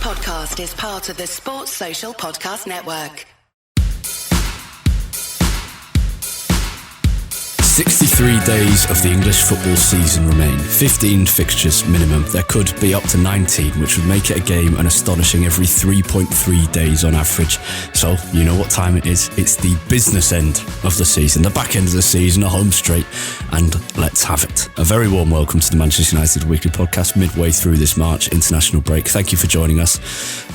podcast is part of the Sports Social Podcast Network. 63 days of the English football season remain. 15 fixtures minimum. There could be up to 19, which would make it a game an astonishing every 3.3 days on average. So, you know what time it is. It's the business end of the season, the back end of the season, a home straight, and let's have it. A very warm welcome to the Manchester United Weekly Podcast midway through this March international break. Thank you for joining us.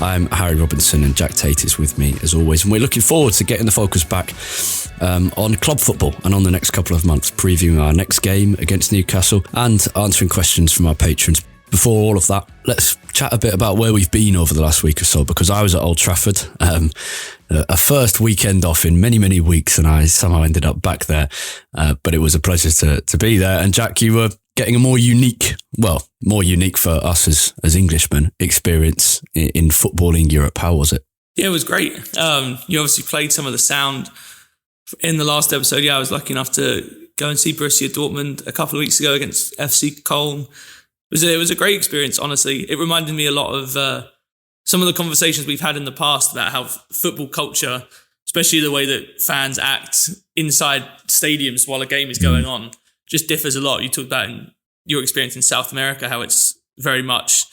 I'm Harry Robinson and Jack Tate is with me as always, and we're looking forward to getting the focus back on club football and on the next couple of months, previewing our next game against Newcastle and answering questions from our patrons. Before all of that, let's chat a bit about where we've been over the last week or so, because I was at Old Trafford, a first weekend off in many, many weeks, and I somehow ended up back there, but it was a pleasure to be there. And Jack, you were getting a more unique for us as Englishmen experience in footballing Europe. How was it? Yeah, it was great. You obviously played some of the sound in the last episode. Yeah, I was lucky enough to go and see Borussia Dortmund a couple of weeks ago against FC Köln. It was a great experience, honestly. It reminded me a lot of some of the conversations we've had in the past about how football culture, especially the way that fans act inside stadiums while a game is going on, just differs a lot. You talked about in your experience in South America, how it's very much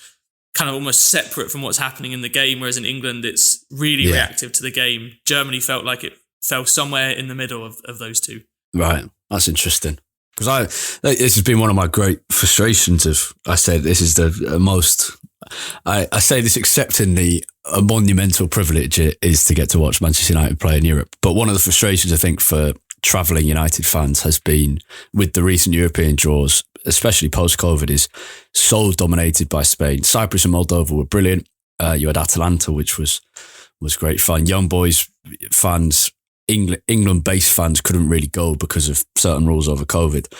kind of almost separate from what's happening in the game, whereas in England, it's really reactive to the game. Germany felt like it fell somewhere in the middle of those two. Right. That's interesting. Because this has been one of my great frustrations I said this is the most, I say this accepting a monumental privilege it is to get to watch Manchester United play in Europe. But one of the frustrations I think for travelling United fans has been with the recent European draws, especially post-COVID, is so dominated by Spain. Cyprus and Moldova were brilliant. You had Atalanta, which was great fun. Young boys fans, England-based fans couldn't really go because of certain rules over COVID.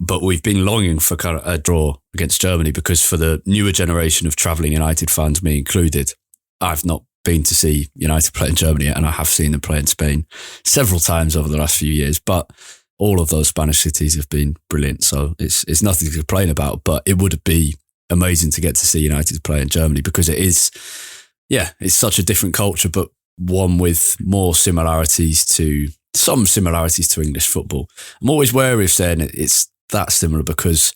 But we've been longing for a draw against Germany because for the newer generation of travelling United fans, me included, I've not been to see United play in Germany yet, and I have seen them play in Spain several times over the last few years. But all of those Spanish cities have been brilliant. So it's nothing to complain about, but it would be amazing to get to see United play in Germany because it's such a different culture, but one with more similarities to English football. I'm always wary of saying it's that similar because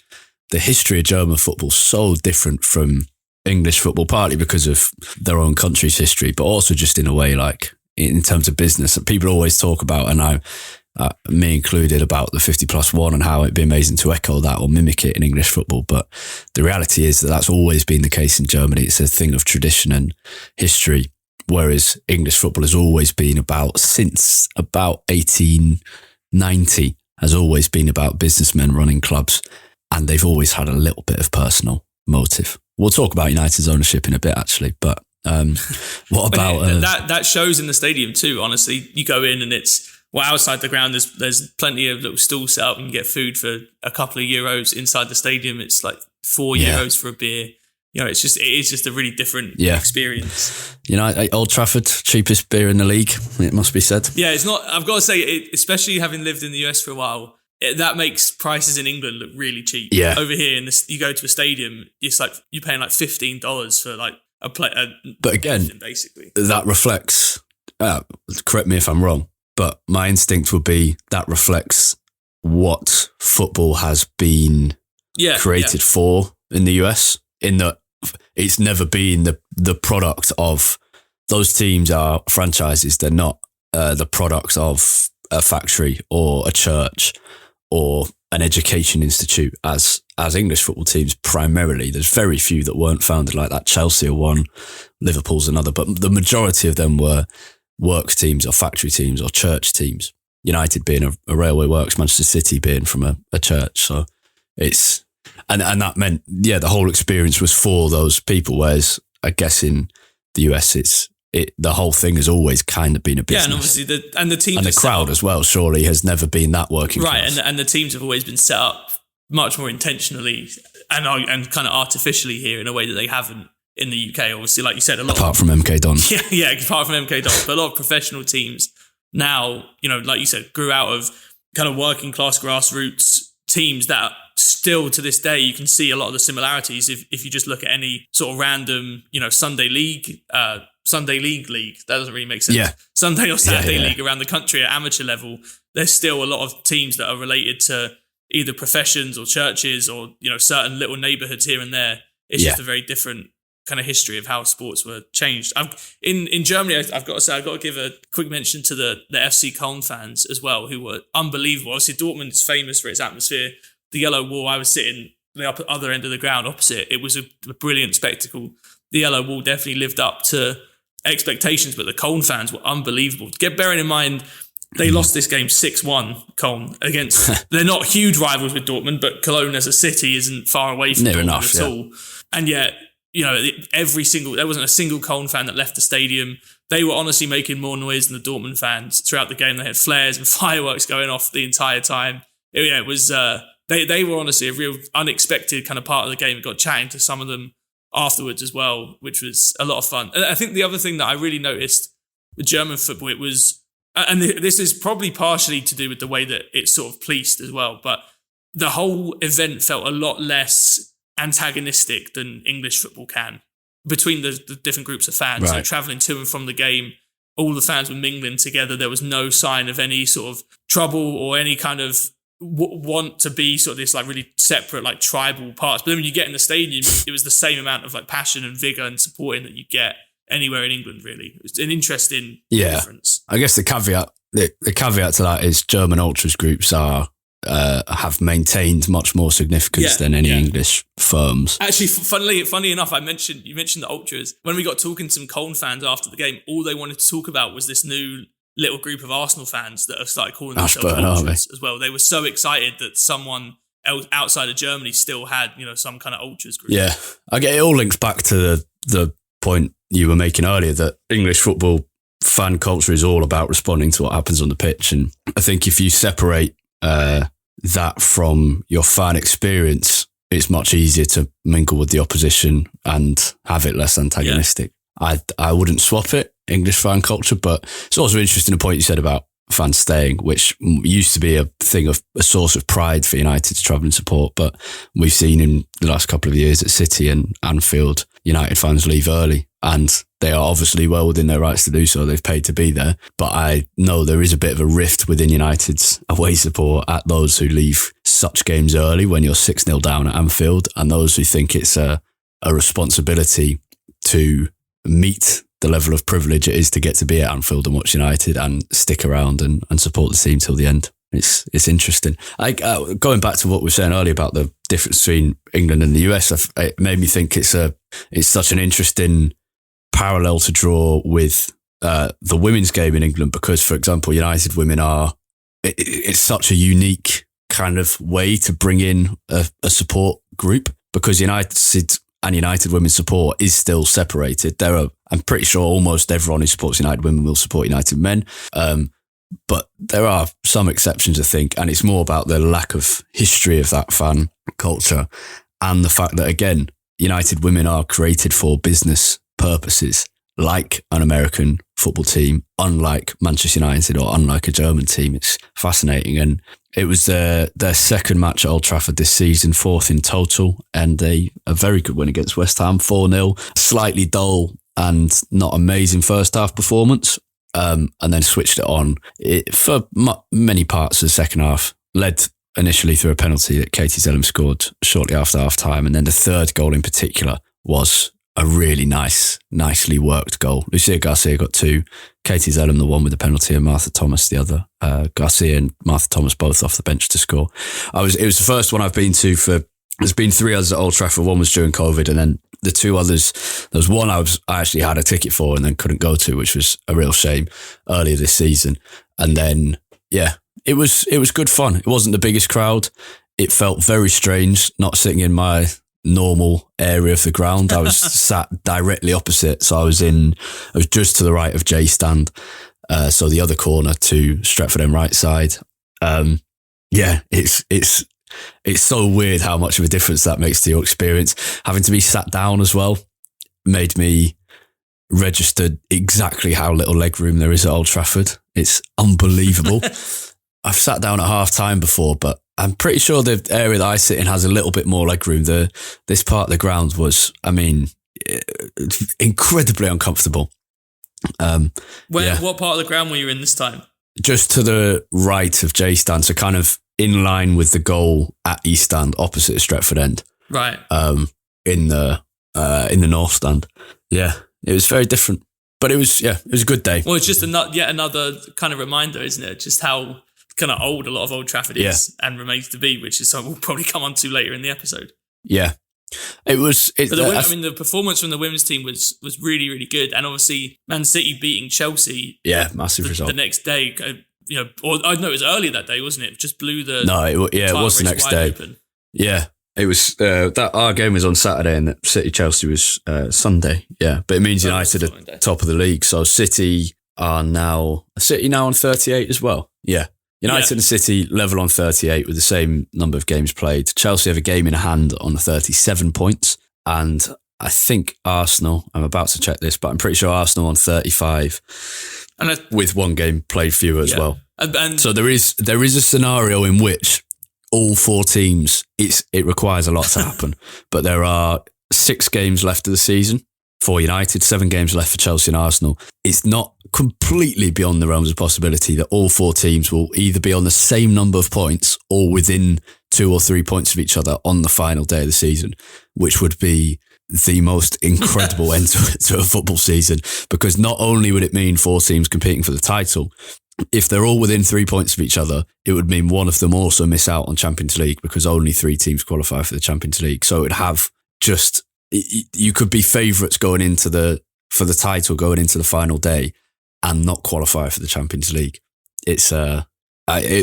the history of German football is so different from English football, partly because of their own country's history, but also just in a way, like in terms of business. And people always talk about, and me included, about the 50+1 and how it'd be amazing to echo that or mimic it in English football. But the reality is that that's always been the case in Germany. It's a thing of tradition and history. Whereas English football has always been since about 1890, has always been about businessmen running clubs, and they've always had a little bit of personal motive. We'll talk about United's ownership in a bit, actually, but what about... that shows in the stadium too, honestly. You go in and outside the ground, there's plenty of little stalls set up and you get food for a couple of euros. Inside the stadium, it's like €4 for a beer. You know, it is just a really different experience. You know, Old Trafford, cheapest beer in the league, it must be said. Yeah, it's not, I've got to say, especially having lived in the US for a while, that makes prices in England look really cheap. Yeah. Over here, you go to a stadium, it's like you're paying like $15 for like a play. But again, basically, that reflects, correct me if I'm wrong, but my instinct would be that reflects what football has been created for in the US, in that it's never been the product of, those teams are franchises. They're not the product of a factory or a church or an education institute as English football teams primarily. There's very few that weren't founded like that. Chelsea are one, Liverpool's another, but the majority of them were works teams or factory teams or church teams. United being a railway works, Manchester City being from a church. So it's... And that meant, the whole experience was for those people. Whereas I guess in the US, the whole thing has always kind of been a business. Yeah, and obviously the teams and the crowd as well. Surely has never been that working class. And the teams have always been set up much more intentionally and kind of artificially here in a way that they haven't in the UK. Obviously, like you said, apart from MK Dons. Yeah, apart from MK Dons, but a lot of professional teams now, like you said, grew out of kind of working class grassroots teams that still to this day, you can see a lot of the similarities if you just look at any sort of random, Sunday league. That doesn't really make sense. Yeah. Sunday or Saturday league around the country at amateur level, there's still a lot of teams that are related to either professions or churches or, certain little neighborhoods here and there. It's just a very different kind of history of how sports were changed. In Germany, I've got to give a quick mention to the FC Köln fans as well, who were unbelievable. Obviously, Dortmund is famous for its atmosphere. The yellow wall, I was sitting the other end of the ground opposite. It was a brilliant spectacle. The yellow wall definitely lived up to expectations, but the Köln fans were unbelievable. Bearing in mind, they lost this game 6-1, Köln, against... They're not huge rivals with Dortmund, but Cologne as a city isn't far away from Dortmund at all. And yet, there wasn't a single Köln fan that left the stadium. They were honestly making more noise than the Dortmund fans throughout the game. They had flares and fireworks going off the entire time. It was... They were honestly a real unexpected kind of part of the game. I got chatting to some of them afterwards as well, which was a lot of fun. And I think the other thing that I really noticed with German football, it was... And this is probably partially to do with the way that it's sort of policed as well, but the whole event felt a lot less antagonistic than English football can between the different groups of fans. Right. So travelling to and from the game, all the fans were mingling together. There was no sign of any sort of trouble or any kind of want to be sort of this like really separate like tribal parts. But then when you get in the stadium, it was the same amount of like passion and vigour and supporting that you get anywhere in England, really. It's an interesting difference. I guess the caveat to that is German ultras groups have maintained much more significance than any English firms. Actually, funny enough, you mentioned the ultras. When we got talking to some Köln fans after the game, all they wanted to talk about was this new little group of Arsenal fans that have started calling themselves ultras as well. They were so excited that someone else outside of Germany still had, some kind of ultras group. Yeah, I get it all links back to the point you were making earlier that English football fan culture is all about responding to what happens on the pitch. And I think if you separate that from your fan experience, it's much easier to mingle with the opposition and have it less antagonistic. Yeah. I wouldn't swap it, English fan culture, but it's also interesting a point you said about fans staying, which used to be a thing of a source of pride for United's travelling support. But we've seen in the last couple of years at City and Anfield, United fans leave early, and they are obviously well within their rights to do so. They've paid to be there. But I know there is a bit of a rift within United's away support at those who leave such games early when you're 6-0 down at Anfield, and those who think it's a responsibility to meet the level of privilege it is to get to be at Anfield and watch United and stick around and support the team till the end. It's interesting. Going back to what we were saying earlier about the difference between England and the US, it made me think it's such an interesting parallel to draw with the women's game in England, because, for example, United women it's such a unique kind of way to bring in a support group, because United women's support is still separated. I'm pretty sure almost everyone who supports United women will support United men. But there are some exceptions, I think, and it's more about the lack of history of that fan culture and the fact that, again, United women are created for business purposes, like an American football team, unlike Manchester United or unlike a German team. It's fascinating. And it was their second match at Old Trafford this season, fourth in total, and a very good win against West Ham, 4-0. Slightly dull and not amazing first half performance, and then switched it on for many parts of the second half. Led initially through a penalty that Katie Zellum scored shortly after half time, and then the third goal in particular was a really nicely worked goal. Lucia Garcia got 2, Katie Zellum the one with the penalty, and Martha Thomas the other. Garcia and Martha Thomas both off the bench to score. It was the first one I've been to there's been 3 others at Old Trafford. One was during COVID, and then the 2 others, there was one I actually had a ticket for and then couldn't go to, which was a real shame, earlier this season. And then, it was good fun. It wasn't the biggest crowd. It felt very strange not sitting in my normal area of the ground. I was sat directly opposite, so I was just to the right of Jay's stand, so the other corner to Stretford End right side. It's so weird how much of a difference that makes to your experience. Having to be sat down as well made me register exactly how little leg room there is at Old Trafford. It's unbelievable. I've sat down at half time before, but I'm pretty sure the area that I sit in has a little bit more leg room. This part of the ground was, incredibly uncomfortable. What part of the ground were you in this time? Just to the right of J stand, so kind of in line with the goal at E stand, opposite Stretford End. Right. In the North stand. Yeah, it was very different, but it was a good day. Well, it's just yet another kind of reminder, isn't it? Just how kind of old a lot of Old Trafford is and remains to be, which is something we'll probably come on to later in the episode. Yeah. It was. But the performance from the women's team was really, really good, and obviously Man City beating Chelsea. Yeah, massive result. The next day, or I know it was earlier that day, wasn't it? It just blew the. No, it was the next day. Open. Yeah, it was. That our game was on Saturday, and City Chelsea was Sunday. Yeah, but it means United are top of the league. So City now on 38 as well. Yeah. United and City level on 38 with the same number of games played. Chelsea have a game in hand on 37 points. And I think Arsenal, I'm about to check this, but I'm pretty sure Arsenal on 35 with one game played fewer as well. And so there is a scenario in which all four teams, it requires a lot to happen. But there are 6 games left of the season for United, 7 games left for Chelsea and Arsenal. It's not completely beyond the realms of possibility that all 4 teams will either be on the same number of points or within 2 or 3 points of each other on the final day of the season, which would be the most incredible end to a football season, because not only would it mean 4 teams competing for the title, if they're all within 3 points of each other, it would mean one of them also miss out on Champions League, because only 3 teams qualify for the Champions League. So it would have you could be favourites for the title going into the final day and not qualify for the Champions League. It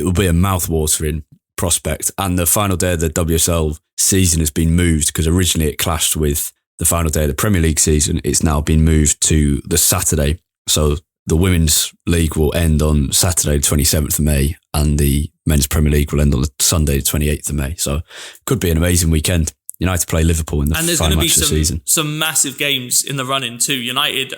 will be a mouth-watering prospect. And the final day of the WSL season has been moved, because originally it clashed with the final day of the Premier League season. It's now been moved to the Saturday. So the Women's League will end on Saturday, 27th of May, and the Men's Premier League will end on Sunday, 28th of May. So it could be an amazing weekend. United play Liverpool in the final match of the season. Some massive games in the run-in too. United,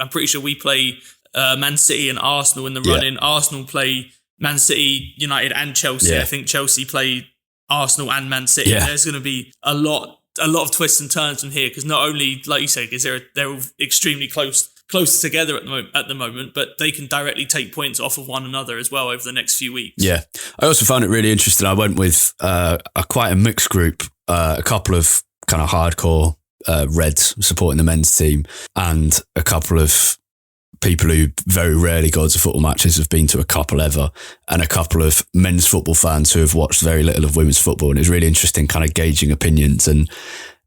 I'm pretty sure we play Man City and Arsenal in the run-in. Arsenal play Man City, United and Chelsea. I think Chelsea play Arsenal and Man City. And there's going to be a lot of twists and turns from here, because not only, like you say, they're all extremely close together at the moment, but they can directly take points off of one another as well over the next few weeks. Yeah. I also found it really interesting. I went with quite a mixed group, a couple of kind of hardcore Reds supporting the men's team, and a couple of people who very rarely go to football matches, have been to a couple ever, and a couple of men's football fans who have watched very little of women's football. And it was really interesting kind of gauging opinions, and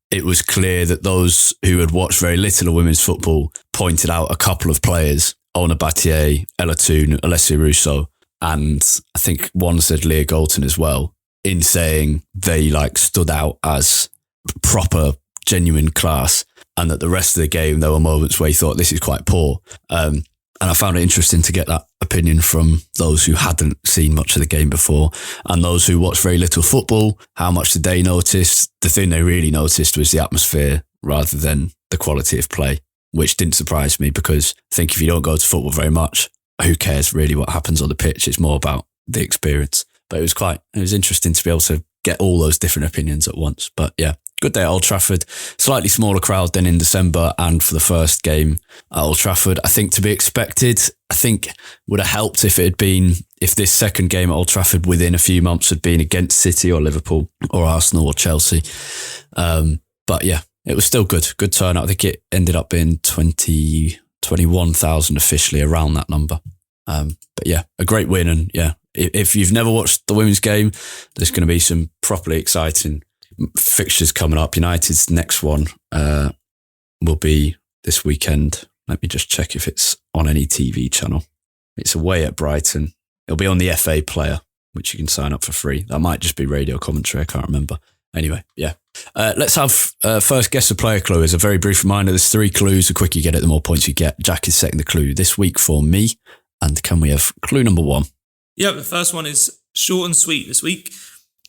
it was clear that those who had watched very little of women's football pointed out a couple of players, Ona Battier, Ella Toon, Alessia Russo, and I think one said Leah Galton as well, in saying they stood out as proper, genuine class, and that the rest of the game there were moments where he thought this is quite poor. And I found it interesting to get that opinion from those who hadn't seen much of the game before, and those who watched very little football. How much did they notice? The thing they really noticed was the atmosphere rather than the quality of play, which didn't surprise me, because I think if you don't go to football very much, who cares really what happens on the pitch? It's more about the experience. But it was interesting to be able to get all those different opinions at once. But yeah, good day at Old Trafford. Slightly smaller crowd than in December, and for the first game at Old Trafford, I think to be expected. I think would have helped if this second game at Old Trafford within a few months had been against City or Liverpool or Arsenal or Chelsea. But yeah, it was still good. Good turnout. I think it ended up being 21,000 officially, around that number. But yeah, a great win. And yeah, if you've never watched the women's game, there's going to be some properly exciting fixtures coming up. United's next one will be this weekend. Let me just check if it's on any TV channel. It's away at Brighton. It'll be on the FA Player, which you can sign up for free. That might just be radio commentary. I can't remember. Anyway, yeah. Let's have first guess the player clue. As a very brief reminder, there's 3 clues. The quicker you get it, the more points you get. Jack is setting the clue this week for me. And can we have clue number 1? Yeah, the first one is short and sweet this week.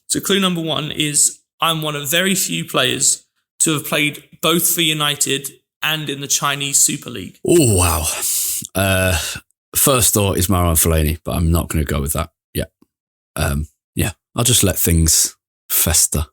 So clue number 1 is, I'm one of very few players to have played both for United and in the Chinese Super League. Oh, wow. First thought is Marouane Fellaini, but I'm not going to go with that. Yeah. I'll just let things fester.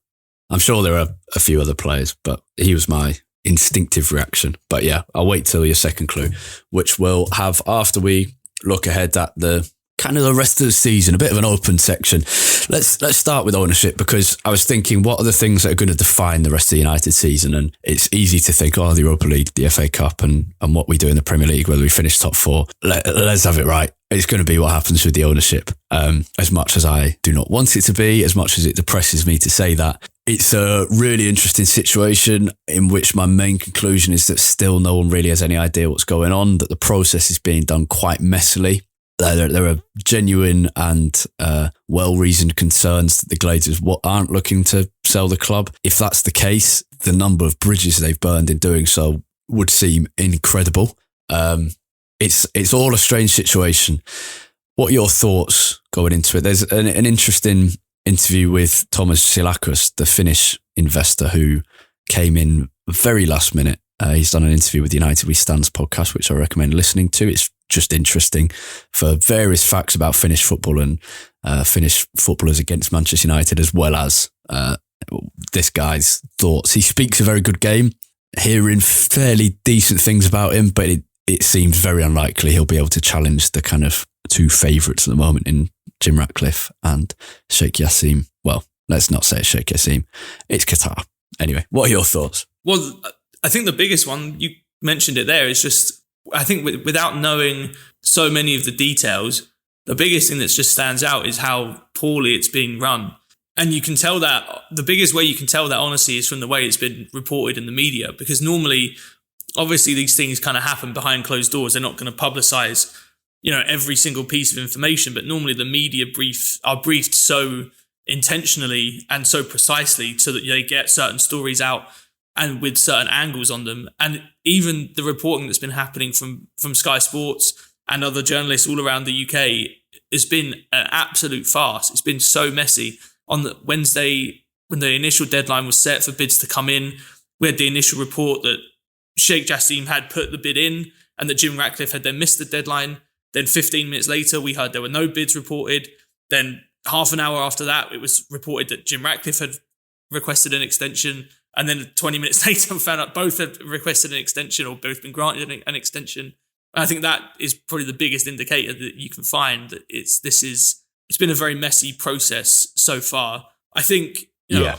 I'm sure there are a few other players, but he was my instinctive reaction. But yeah, I'll wait till your second clue, which we'll have after we look ahead at the kind of the rest of the season, a bit of an open section. Let's start with ownership, because I was thinking, what are the things that are going to define the rest of the United season? And it's easy to think, the Europa League, the FA Cup, and what we do in the Premier League, whether we finish top four. Let's have it right. It's going to be what happens with the ownership. As much as I do not want it to be, as much as it depresses me to say that, it's a really interesting situation in which my main conclusion is that still no one really has any idea what's going on, that the process is being done quite messily. There are genuine and well-reasoned concerns that the Glazers aren't looking to sell the club. If that's the case, the number of bridges they've burned in doing so would seem incredible. It's all a strange situation. What are your thoughts going into it? There's an interesting interview with Thomas Silakos, the Finnish investor who came in very last minute. He's done an interview with the United We Stands podcast, which I recommend listening to. It's just interesting for various facts about Finnish football and Finnish footballers against Manchester United, as well as this guy's thoughts. He speaks a very good game, hearing fairly decent things about him, but it seems very unlikely he'll be able to challenge the kind of two favourites at the moment in Jim Ratcliffe and Sheikh Yassim. Well, let's not say it's Sheikh Yassim. It's Qatar. Anyway, what are your thoughts? Well, I think the biggest one, you mentioned it there, is just, I think without knowing so many of the details, the biggest thing that just stands out is how poorly it's being run. And you can tell that, the biggest way you can tell that honestly is from the way it's been reported in the media, because normally, obviously these things kind of happen behind closed doors. They're not going to publicize, every single piece of information, but normally the media are briefed so intentionally and so precisely so that they get certain stories out and with certain angles on them. And even the reporting that's been happening from Sky Sports and other journalists all around the UK has been an absolute farce. It's been so messy. On the Wednesday, when the initial deadline was set for bids to come in, we had the initial report that Sheikh Jassim had put the bid in and that Jim Ratcliffe had then missed the deadline. Then 15 minutes later, we heard there were no bids reported. Then half an hour after that, it was reported that Jim Ratcliffe had requested an extension. And then 20 minutes later, we found out both had requested an extension or both been granted an extension. And I think that is probably the biggest indicator that you can find that it's been a very messy process so far. I think,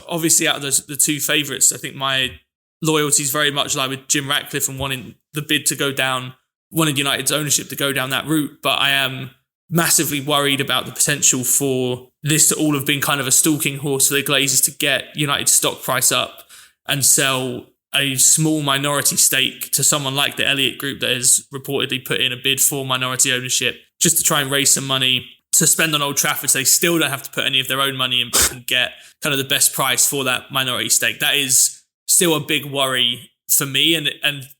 obviously out of the two favourites, I think my loyalties very much lie with Jim Ratcliffe and wanting the bid to go down, wanting United's ownership to go down that route. But I am massively worried about the potential for this to all have been kind of a stalking horse for the Glazers to get United's stock price up and sell a small minority stake to someone like the Elliott Group that has reportedly put in a bid for minority ownership just to try and raise some money to spend on Old Trafford. So they still don't have to put any of their own money in, but can get kind of the best price for that minority stake. That is still a big worry for me. And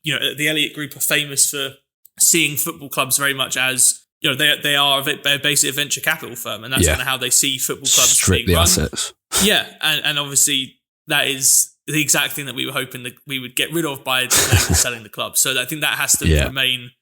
the Elliott Group are famous for seeing football clubs very much as, they're basically a venture capital firm, and that's kind of how they see football clubs strip the assets. Yeah, and obviously that is the exact thing that we were hoping that we would get rid of by selling the club. So I think that has to remain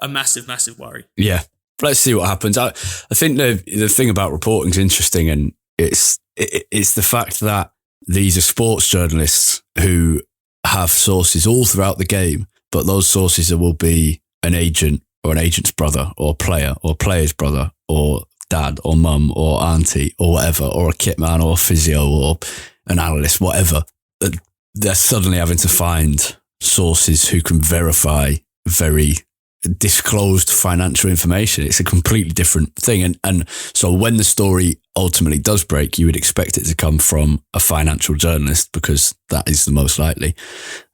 a massive, massive worry. Yeah, let's see what happens. I think the thing about reporting is interesting, and it's the fact that these are sports journalists who have sources all throughout the game, but those sources will be an agent or an agent's brother or player or player's brother or dad or mum or auntie or whatever, or a kit man or a physio or an analyst, whatever. They're suddenly having to find sources who can verify very disclosed financial information. It's a completely different thing. And so when the story ultimately does break, you would expect it to come from a financial journalist because that is the most likely.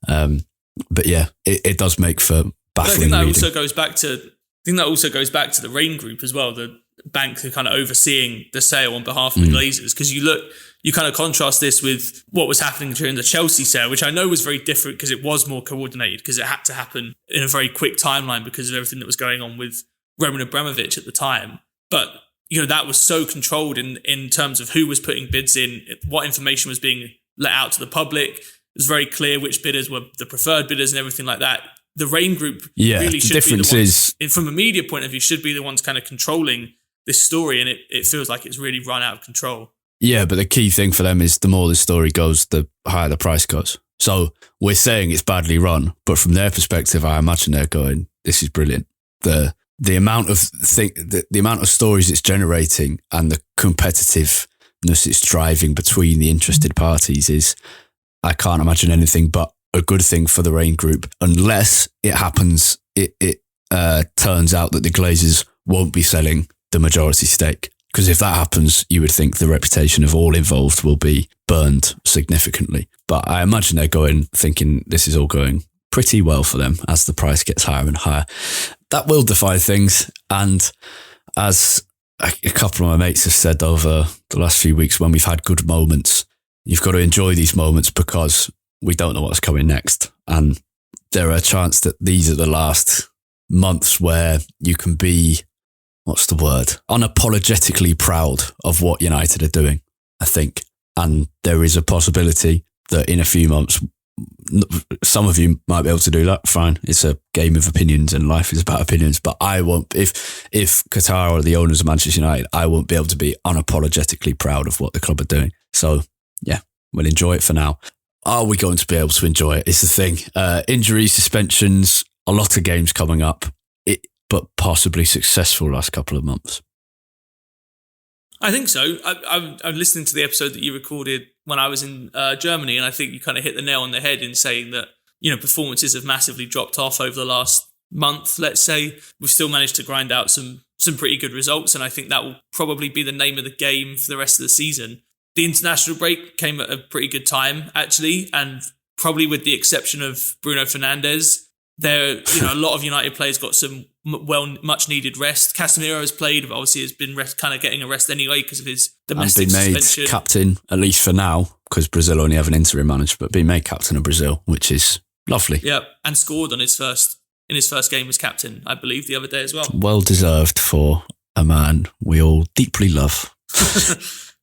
But yeah, it does make for baffling reading. I think that also goes back to the Rain Group as well, the bank who kind of overseeing the sale on behalf of the Glazers. Because you kind of contrast this with what was happening during the Chelsea sale, which I know was very different because it was more coordinated, because it had to happen in a very quick timeline because of everything that was going on with Roman Abramovich at the time. But, that was so controlled in terms of who was putting bids in, what information was being let out to the public. It was very clear which bidders were the preferred bidders and everything like that. The Rain Group really should be the ones, from a media point of view, should be the ones kind of controlling this story, and it feels like it's really run out of control. Yeah, but the key thing for them is the more the story goes, the higher the price goes. So we're saying it's badly run, but from their perspective, I imagine they're going, "This is brilliant." The amount of the amount of stories it's generating and the competitiveness it's driving between the interested parties is, I can't imagine anything but a good thing for the Rain Group, unless it happens. It turns out that the Glazers won't be selling the majority stake. Because if that happens, you would think the reputation of all involved will be burned significantly. But I imagine they're thinking this is all going pretty well for them as the price gets higher and higher. That will define things. And as a couple of my mates have said over the last few weeks, when we've had good moments, you've got to enjoy these moments because we don't know what's coming next. And there are a chance that these are the last months where you can be, what's the word? Unapologetically proud of what United are doing, I think. And there is a possibility that in a few months, some of you might be able to do that. Fine. It's a game of opinions and life is about opinions. But I won't, if Qatar are the owners of Manchester United, I won't be able to be unapologetically proud of what the club are doing. So yeah, we'll enjoy it for now. Are we going to be able to enjoy it? It's the thing. Injuries, suspensions, a lot of games coming up. But possibly successful last couple of months. I think so. I'm listening to the episode that you recorded when I was in Germany, and I think you kind of hit the nail on the head in saying that, performances have massively dropped off over the last month, let's say. We've still managed to grind out some pretty good results, and I think that will probably be the name of the game for the rest of the season. The international break came at a pretty good time, actually, and probably with the exception of Bruno Fernandes, there, a lot of United players got some much needed rest. Casemiro has played, but obviously has been kind of getting a rest anyway because of his domestic suspension. And been made captain, at least for now, because Brazil only have an interim manager, but being made captain of Brazil, which is lovely. Yeah, and scored on his first game as captain, I believe, the other day as well. Well deserved for a man we all deeply love.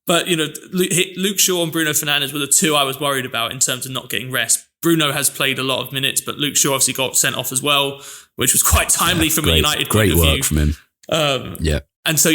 But, Luke Shaw and Bruno Fernandes were the two I was worried about in terms of not getting rest. Bruno has played a lot of minutes, but Luke Shaw obviously got sent off as well, which was quite timely from a United point of view. Great work from him. And so,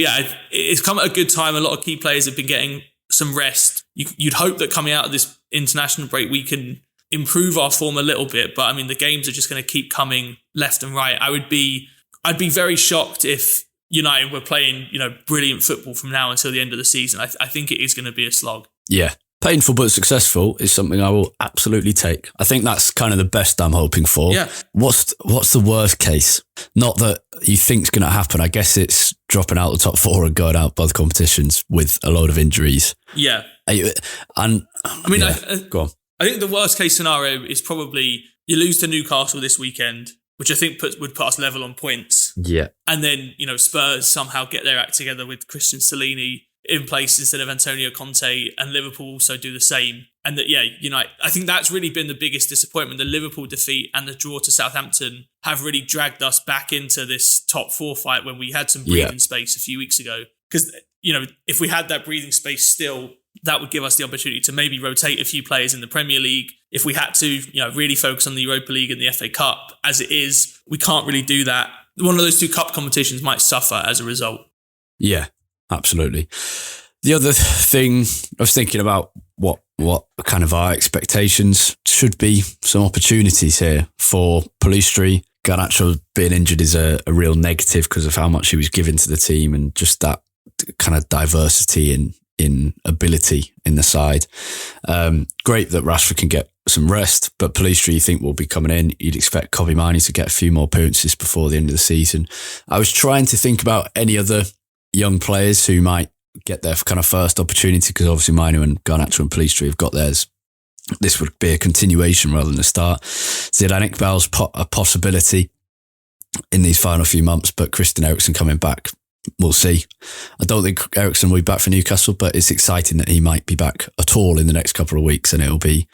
it's come at a good time. A lot of key players have been getting some rest. You'd hope that coming out of this international break, we can improve our form a little bit. But, I mean, the games are just going to keep coming left and right. I'd be very shocked if United were playing, brilliant football from now until the end of the season. I think it is going to be a slog. Yeah. Painful but successful is something I will absolutely take. I think that's kind of the best I'm hoping for. Yeah. What's the worst case? Not that you think's going to happen. I guess it's dropping out the top four and going out both competitions with a load of injuries. Yeah. And I mean, go on. I think the worst case scenario is probably you lose to Newcastle this weekend, which I think would put us level on points. Yeah. And then, Spurs somehow get their act together with Christian Stellini in place instead of Antonio Conte, and Liverpool also do the same. And that, I think that's really been the biggest disappointment. The Liverpool defeat and the draw to Southampton have really dragged us back into this top four fight when we had some breathing space a few weeks ago. Because, if we had that breathing space still, that would give us the opportunity to maybe rotate a few players in the Premier League. If we had to, really focus on the Europa League and the FA Cup, as it is, we can't really do that. One of those two cup competitions might suffer as a result. Yeah. Absolutely. The other thing I was thinking about, what kind of our expectations should be. Some opportunities here for Pellistri. Garnacho being injured is a real negative because of how much he was giving to the team and just that kind of diversity in ability in the side. Great that Rashford can get some rest, but Pellistri, you think, will be coming in. You'd expect Kobe Mainoo to get a few more appearances before the end of the season. I was trying to think about any other young players who might get their kind of first opportunity, because obviously Mainoo and Garnacho and Pellistri have got theirs. This would be a continuation rather than a start. Zidane Iqbal's a possibility in these final few months, but Christian Eriksen coming back, we'll see. I don't think Eriksen will be back for Newcastle, but it's exciting that he might be back at all in the next couple of weeks, and it'll be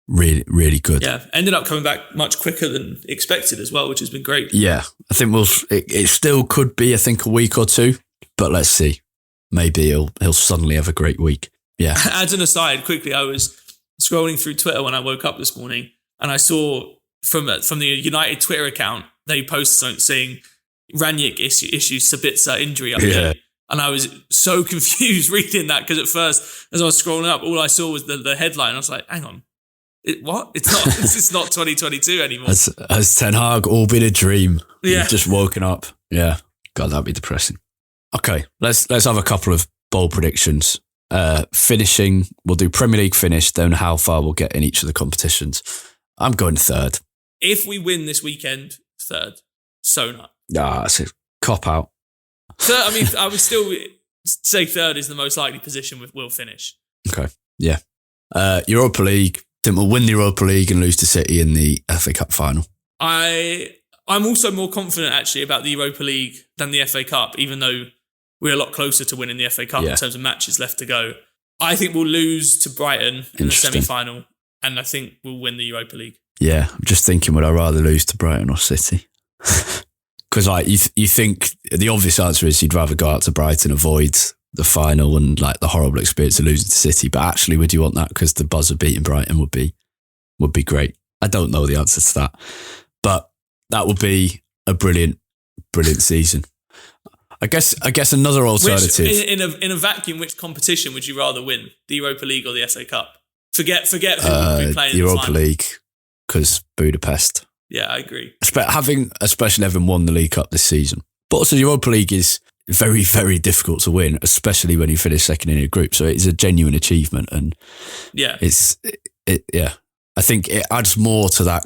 really, really good. Yeah, ended up coming back much quicker than expected as well, which has been great. Yeah, I think it still could be, a week or two, but let's see. Maybe he'll suddenly have a great week. Yeah. As an aside, quickly, I was scrolling through Twitter when I woke up this morning, and I saw from the United Twitter account, they posted something saying Ranić issues Sabitzer injury update. Yeah. And I was so confused reading that because at first, as I was scrolling up, all I saw was the headline. I was like, hang on, what? It's not. It's not 2022 anymore. Has Ten Hag all been a dream? Yeah, You've just woken up. Yeah, God, that'd be depressing. Okay, let's have a couple of bold predictions. Finishing, we'll do Premier League finish, then how far we'll get in each of the competitions. I'm going third. If we win this weekend, third. So not. That's a cop out. Third, I mean, I would still say third is the most likely position we'll finish. Okay, yeah. Europa League, think we'll win the Europa League and lose to City in the FA Cup final. I'm also more confident actually about the Europa League than the FA Cup, even though we're a lot closer to winning the FA Cup in terms of matches left to go. I think we'll lose to Brighton in the semi-final, and I think we'll win the Europa League. Yeah, I'm just thinking, would I rather lose to Brighton or City? Because like you think the obvious answer is you'd rather go out to Brighton, avoid the final and like the horrible experience of losing to City. But actually, would you want that? Because the buzz of beating Brighton would be great. I don't know the answer to that, but that would be a brilliant season. I guess another alternative in a vacuum. Which competition would you rather win, the Europa League or the FA Cup? Forget who would be playing the Europa League, because Budapest. Yeah, I agree. Especially having won the League Cup this season. But also the Europa League is very, very difficult to win, especially when you finish second in a group. So it is a genuine achievement. And I think it adds more to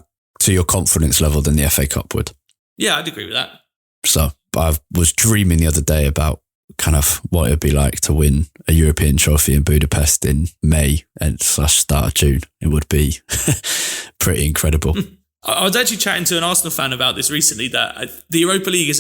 your confidence level than the FA Cup would. Yeah, I'd agree with that. So, but I was dreaming the other day about kind of what it would be like to win a European trophy in Budapest in May and / start of June. It would be pretty incredible. I was actually chatting to an Arsenal fan about this recently, that the Europa League is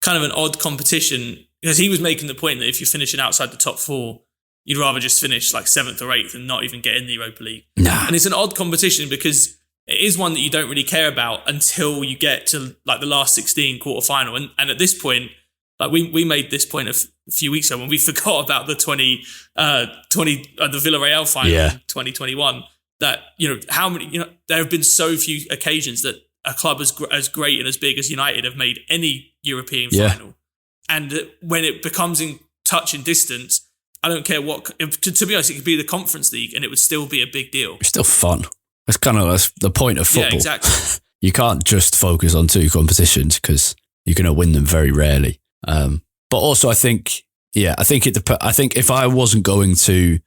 kind of an odd competition, because he was making the point that if you're finishing outside the top four, you'd rather just finish like 7th or 8th and not even get in the Europa League. Nah. And it's an odd competition because it is one that you don't really care about until you get to like the last 16 quarter final. And at this point, like we made this point a few weeks ago when we forgot about the the Villarreal final in 2021. That, how many, there have been so few occasions that a club as great and as big as United have made any European final. And when it becomes in touch and distance, I don't care what, to be honest, it could be the Conference League and it would still be a big deal. It's still fun. That's the point of football. Yeah, exactly. You can't just focus on two competitions because you're going to win them very rarely. But also I think if I wasn't going to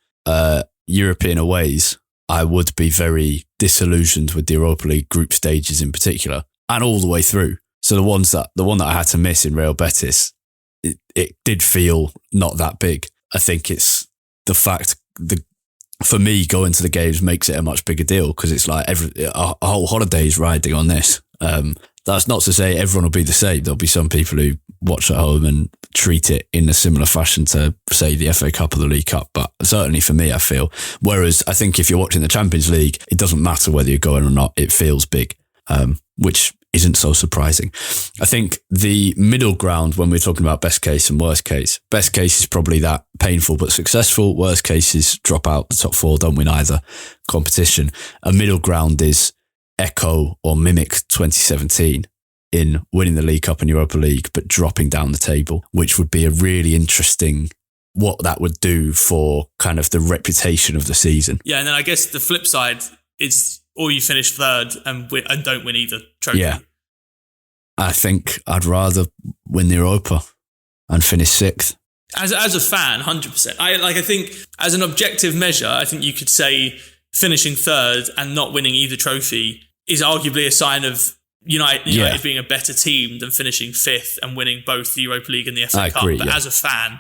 European aways, I would be very disillusioned with the Europa League group stages in particular, and all the way through. So the one that I had to miss in Real Betis, it did feel not that big. I think it's the fact for me, going to the games makes it a much bigger deal because it's like a whole holiday is riding on this. That's not to say everyone will be the same. There'll be some people who watch at home and treat it in a similar fashion to, say, the FA Cup or the League Cup. But certainly for me, I feel. Whereas I think if you're watching the Champions League, it doesn't matter whether you're going or not. It feels big, which isn't so surprising. I think the middle ground when we're talking about best case and worst case is probably that painful but successful. Worst case is drop out the top four, don't win either competition. A middle ground is echo or mimic 2017 in winning the League Cup and Europa League, but dropping down the table, which would be a really interesting what that would do for kind of the reputation of the season. Yeah, and then I guess the flip side is, or you finish third and don't win either trophy. Yeah, I think I'd rather win the Europa and finish 6th. As a fan, 100%. I think as an objective measure, I think you could say finishing third and not winning either trophy is arguably a sign of United being a better team than finishing 5th and winning both the Europa League and the FA Cup. But as a fan,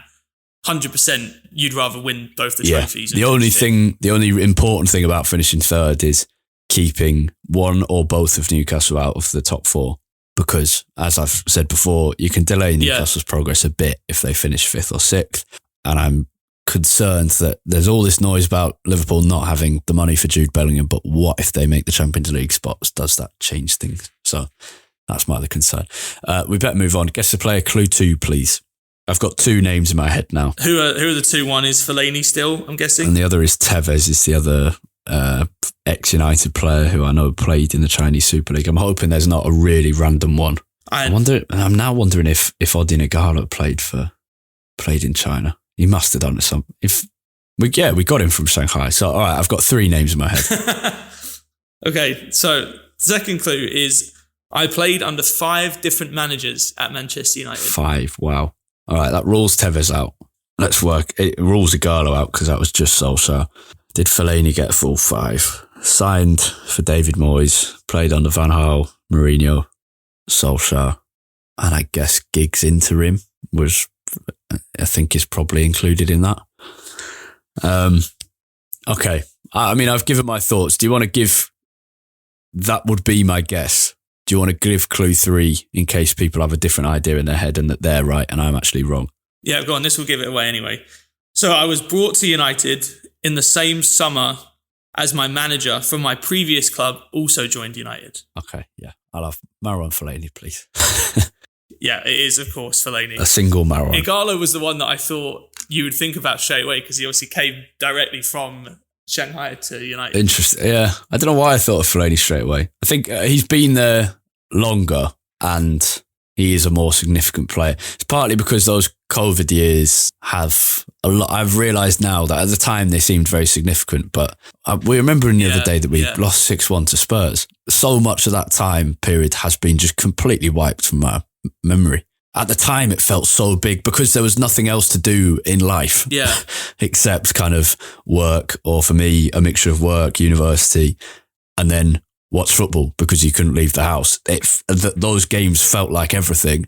100% you'd rather win both the trophies. The only important thing about finishing third is keeping one or both of Newcastle out of the top four. Because, as I've said before, you can delay Newcastle's progress a bit if they finish 5th or 6th. And I'm concerned that there's all this noise about Liverpool not having the money for Jude Bellingham, but what if they make the Champions League spots? Does that change things? So that's my other concern. We better move on. Guess the player clue 2, please. I've got 2 names in my head now. Who are the 2? One is Fellaini still, I'm guessing. And the other is Tevez, is the other ex-United player who I know played in the Chinese Super League. I'm hoping there's not a really random one. I'm now wondering if Odi Nagala played for played in China. He must have done some. We got him from Shanghai. So, all right, I've got 3 names in my head. Okay, so second clue is I played under 5 different managers at Manchester United. 5, wow. All right, that rules Tevez out. Let's work. It rules Igalo out because that was just Solskjaer. Did Fellaini get a full 5? Signed for David Moyes, played under Van Gaal, Mourinho, Solskjaer, and I guess Giggs interim was, I think, is probably included in that. Okay. I mean, I've given my thoughts. Do you want to give... That would be my guess. Do you want to give clue 3 in case people have a different idea in their head and that they're right and I'm actually wrong? Yeah, go on. This will give it away anyway. So I was brought to United in the same summer as my manager from my previous club also joined United. Okay, yeah. I'll have Marouane Fellaini, please. Yeah, it is, of course, Fellaini. A single Marouane. Igalo was the one that I thought you would think about straight away because he obviously came directly from Shanghai to United. Interesting. Yeah. I don't know why I thought of Fellaini straight away. I think he's been there longer and he is a more significant player. It's partly because those COVID years have a lot. I've realised now that at the time they seemed very significant, but we remember the other day that we lost 6-1 to Spurs. So much of that time period has been just completely wiped from my memory. At the time, it felt so big because there was nothing else to do in life except kind of work, or for me, a mixture of work, university, and then watch football because you couldn't leave the house. Those games felt like everything,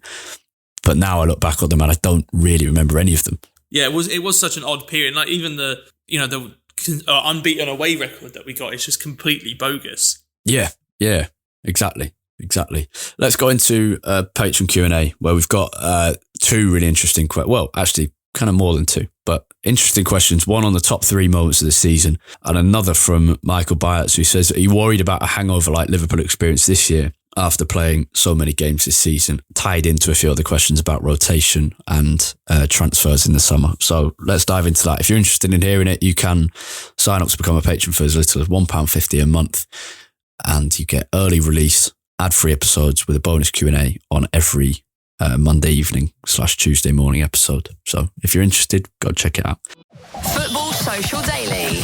but now I look back on them and I don't really remember any of them. Yeah, it was such an odd period. Like even the unbeaten away record that we got is just completely bogus. Yeah, exactly. Let's go into Patreon Q&A where we've got 2 really interesting well, actually kind of more than 2, but interesting questions. One on the top 3 moments of the season and another from Michael Byards, who says that he worried about a hangover like Liverpool experienced this year after playing so many games this season, tied into a few other questions about rotation and transfers in the summer. So let's dive into that. If you're interested in hearing it, you can sign up to become a patron for as little as £1.50 a month and you get early release, ad-free episodes with a bonus Q&A on every Monday evening / Tuesday morning episode. So if you're interested, go check it out. Football Social Daily.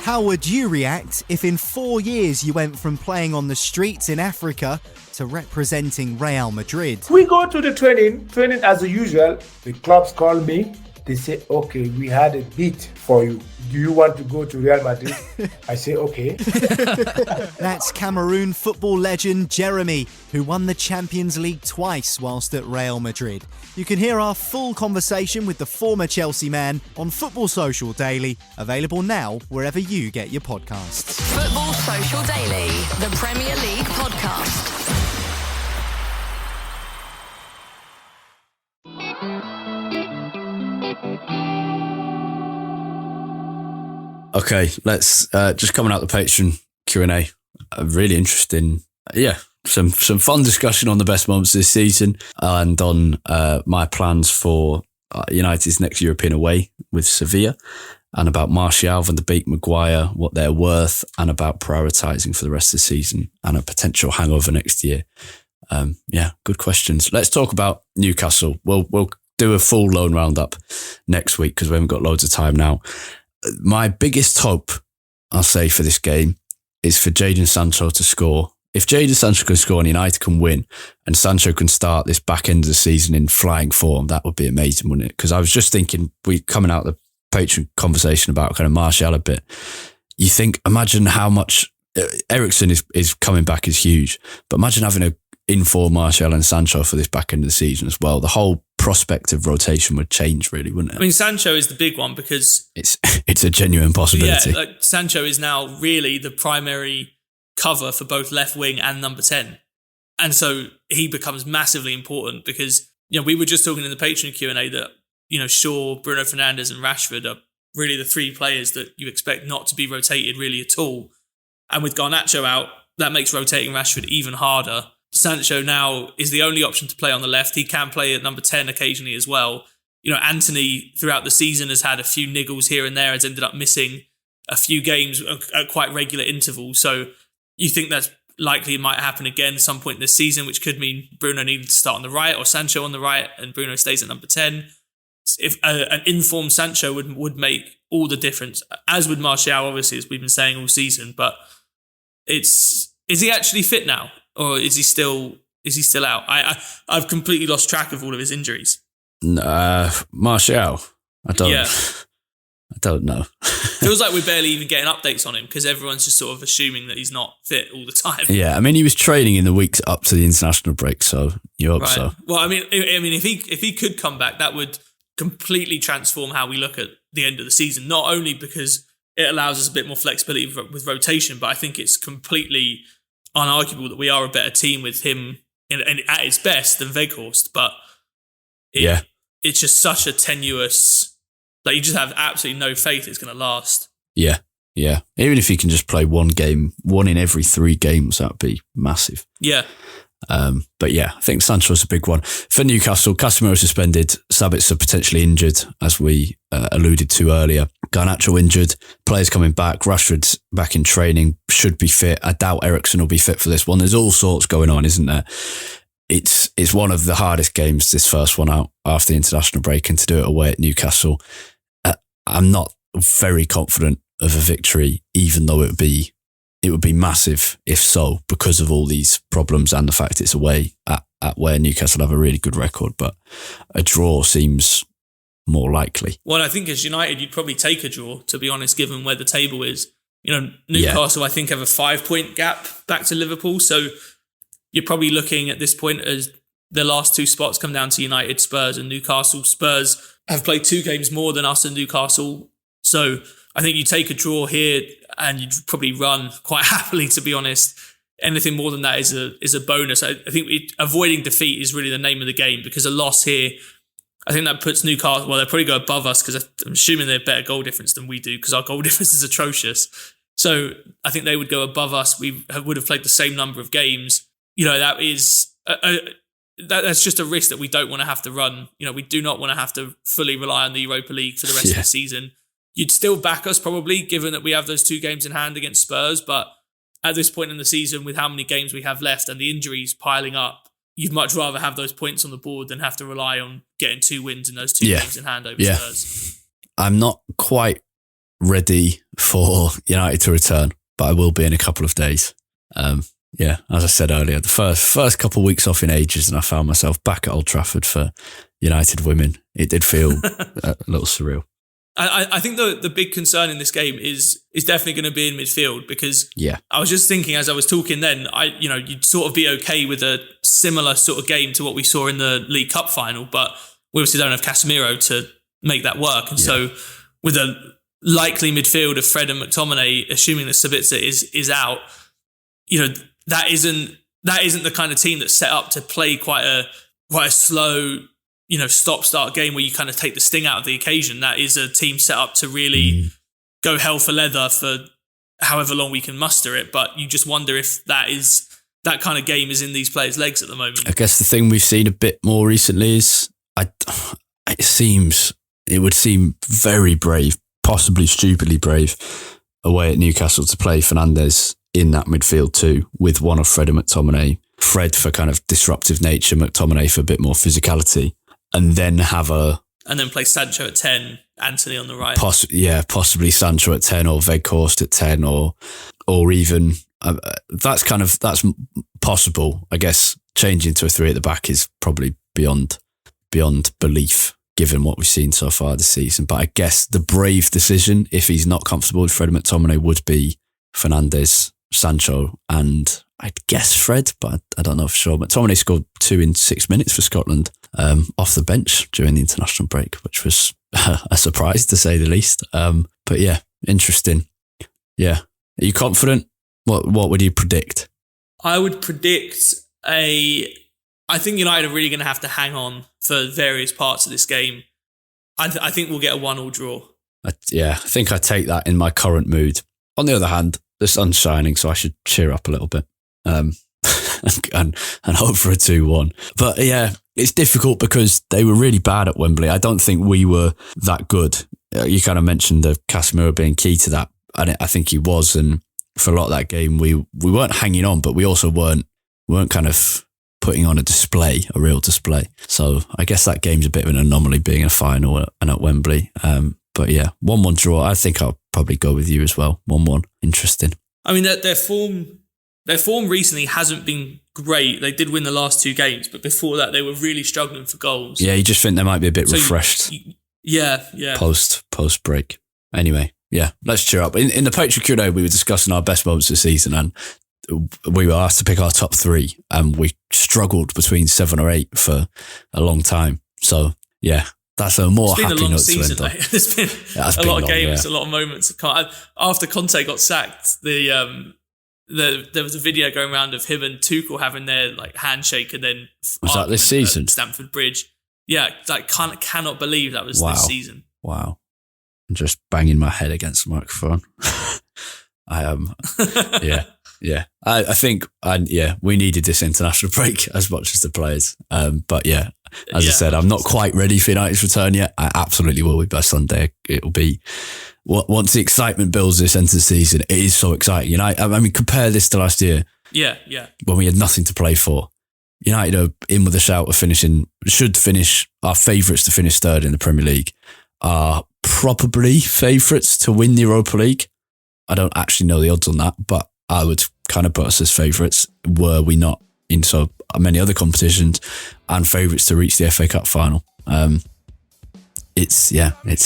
How would you react if in 4 years you went from playing on the streets in Africa to representing Real Madrid? We go to the training as usual. The clubs call me. They say, okay, we had a bid for you. Do you want to go to Real Madrid? I say, okay. That's Cameroon football legend Jeremy, who won the Champions League twice whilst at Real Madrid. You can hear our full conversation with the former Chelsea man on Football Social Daily, available now wherever you get your podcasts. Football Social Daily, the Premier League podcast. Okay, let's just coming out the Patreon Q&A. Really interesting. Some fun discussion on the best moments this season and on my plans for United's next European away with Sevilla, and about Martial, Van de Beek, Maguire, what they're worth, and about prioritising for the rest of the season and a potential hangover next year. Good questions. Let's talk about Newcastle. We'll do a full loan roundup next week because we haven't got loads of time now. My biggest hope, I'll say, for this game is for Jadon Sancho to score. If Jadon Sancho can score and United can win and Sancho can start this back end of the season in flying form, that would be amazing, wouldn't it? Because I was just thinking, we coming out of the Patreon conversation about kind of Martial a bit. You think, imagine how much Eriksen is coming back is huge, but imagine having a in-form Martial and Sancho for this back end of the season as well. The whole prospect of rotation would change, really, wouldn't it? I mean, Sancho is the big one because it's a genuine possibility. Yeah, like Sancho is now really the primary cover for both left wing and number 10. And so he becomes massively important because, we were just talking in the Patreon Q&A that, Shaw, Bruno Fernandes and Rashford are really the 3 players that you expect not to be rotated really at all. And with Garnacho out, that makes rotating Rashford even harder. Sancho now is the only option to play on the left. He can play at number 10 occasionally as well. Anthony throughout the season has had a few niggles here and there, has ended up missing a few games at quite regular intervals. So you think that's likely it might happen again at some point this season, which could mean Bruno needed to start on the right or Sancho on the right and Bruno stays at number 10. if an informed Sancho would make all the difference, as would Martial, obviously, as we've been saying all season. But is he actually fit now, or is he still out? I've completely lost track of all of his injuries. Martial, I don't know. Feels like we're barely even getting updates on him because everyone's just sort of assuming that he's not fit all the time. Yeah, I mean, he was training in the weeks up to the international break, so you hope so. Well, I mean, if he could come back, that would completely transform how we look at the end of the season. Not only because it allows us a bit more flexibility with rotation, but I think it's completely unarguable that we are a better team with him at his best than Weghorst. But it's just such a tenuous. Like, you just have absolutely no faith it's going to last. Yeah. Even if he can just play one in every 3 games, that would be massive. Yeah. But yeah, I think Sancho's a big one. For Newcastle, Casemiro suspended, Sabitzer potentially injured, as we alluded to earlier. Garnacho injured, players coming back, Rashford's back in training, should be fit. I doubt Eriksen will be fit for this one. There's all sorts going on, isn't there? It's one of the hardest games, this first one out after the international break, and to do it away at Newcastle, I'm not very confident of a victory, even though it would be massive if so, because of all these problems and the fact it's away at where Newcastle have a really good record. But a draw seems more likely. Well, I think as United, you'd probably take a draw, to be honest, given where the table is. Newcastle, I think, have a 5-point gap back to Liverpool, so you're probably looking at this point as the last 2 spots come down to United, Spurs and Newcastle. Spurs have played 2 games more than us and Newcastle. So I think you take a draw here and you'd probably run quite happily, to be honest. Anything more than that is a bonus. I think avoiding defeat is really the name of the game, because a loss here, I think that puts Newcastle, well, they'll probably go above us because I'm assuming they have better goal difference than we do, because our goal difference is atrocious. So I think they would go above us. We would have played the same number of games. That is that's just a risk that we don't want to have to run. We do not want to have to fully rely on the Europa League for the rest of the season. You'd still back us probably, given that we have those 2 games in hand against Spurs. But at this point in the season, with how many games we have left and the injuries piling up, you'd much rather have those points on the board than have to rely on getting 2 wins in those 2 games in hand over Spurs. I'm not quite ready for United to return, but I will be in a couple of days. As I said earlier, the first couple of weeks off in ages, and I found myself back at Old Trafford for United women. It did feel a little surreal. I think the big concern in this game is definitely going to be in midfield, because I was just thinking as I was talking then, you'd sort of be okay with a similar sort of game to what we saw in the League Cup final, but we obviously don't have Casemiro to make that work. And so with a likely midfield of Fred and McTominay, assuming that Sabitzer is out, that isn't the kind of team that's set up to play quite a slow, stop-start game where you kind of take the sting out of the occasion. That is a team set up to really go hell for leather for however long we can muster it. But you just wonder if that kind of game is in these players' legs at the moment. I guess the thing we've seen a bit more recently is it would seem very brave, possibly stupidly brave, away at Newcastle to play Fernandes in that midfield too, with one of Fred and McTominay. Fred for kind of disruptive nature, McTominay for a bit more physicality, and then play Sancho at 10, Anthony on the right. Possibly Sancho at 10 or Weghorst at 10 or even that's possible. I guess changing to a 3 at the back is probably beyond belief, given what we've seen so far this season. But I guess the brave decision, if he's not comfortable with Fred and McTominay, would be Fernandes, Sancho, and I'd guess Fred, but I don't know for sure. McTominay scored 2 in 6 minutes for Scotland off the bench during the international break, which was a surprise to say the least. But yeah, interesting. Yeah. Are you confident? What would you predict? I would predict I think United are really going to have to hang on for various parts of this game. I think we'll get a 1-1 draw. I think I take that in my current mood. On the other hand, the sun's shining, so I should cheer up a little bit and hope for a 2-1. But yeah, it's difficult because they were really bad at Wembley. I don't think we were that good. You kind of mentioned the Casemiro being key to that, and I think he was. And for a lot of that game, we weren't hanging on, but we also weren't kind of putting on a real display. So I guess that game's a bit of an anomaly being a final and at Wembley. But yeah, 1-1 draw. I think I'll probably go with you as well. 1-1. Interesting. I mean, their form recently hasn't been great. They did win the last 2 games, but before that, they were really struggling for goals. Yeah, you just think they might be a bit refreshed. Yeah. Post break. Anyway, yeah, let's cheer up. In the Patreon Q&A, we were discussing our best moments of the season, and we were asked to pick our top 3, and we struggled between 7 or 8 for a long time. So yeah, that's a more happy note to end on. There's been a lot of games, a lot of moments. After Conte got sacked, there was a video going around of him and Tuchel having their like handshake, and then was that this season? Stamford Bridge. Yeah, like cannot believe that was this season. Wow. I'm just banging my head against the microphone. I am. Yeah. I think, we needed this international break as much as the players. But yeah, as I said, I'm not quite ready for United's return yet. I absolutely will be by Sunday. It'll be, once the excitement builds this end of the season, it is so exciting. United, I mean, compare this to last year. Yeah. When we had nothing to play for. United are in with a shout of should finish, our favourites to finish 3rd in the Premier League, are probably favourites to win the Europa League. I don't actually know the odds on that, but I would kind of put us as favourites were we not in so many other competitions, and favourites to reach the FA Cup final. It's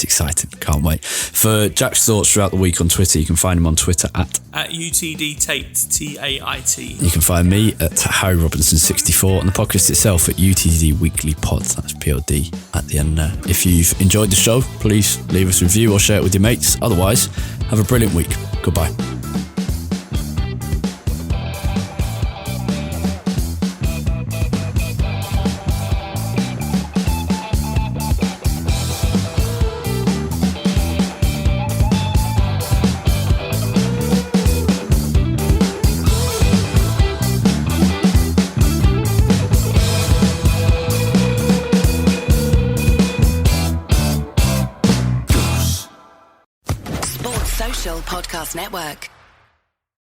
exciting. Can't wait. For Jack's thoughts throughout the week on Twitter, you can find him on Twitter at UTD Tate, Tait. You can find me at Harry Robinson64 and the podcast itself at UTD Weekly Pod. That's POD at the end there. If you've enjoyed the show, please leave us a review or share it with your mates. Otherwise, have a brilliant week. Goodbye. Podcast Network.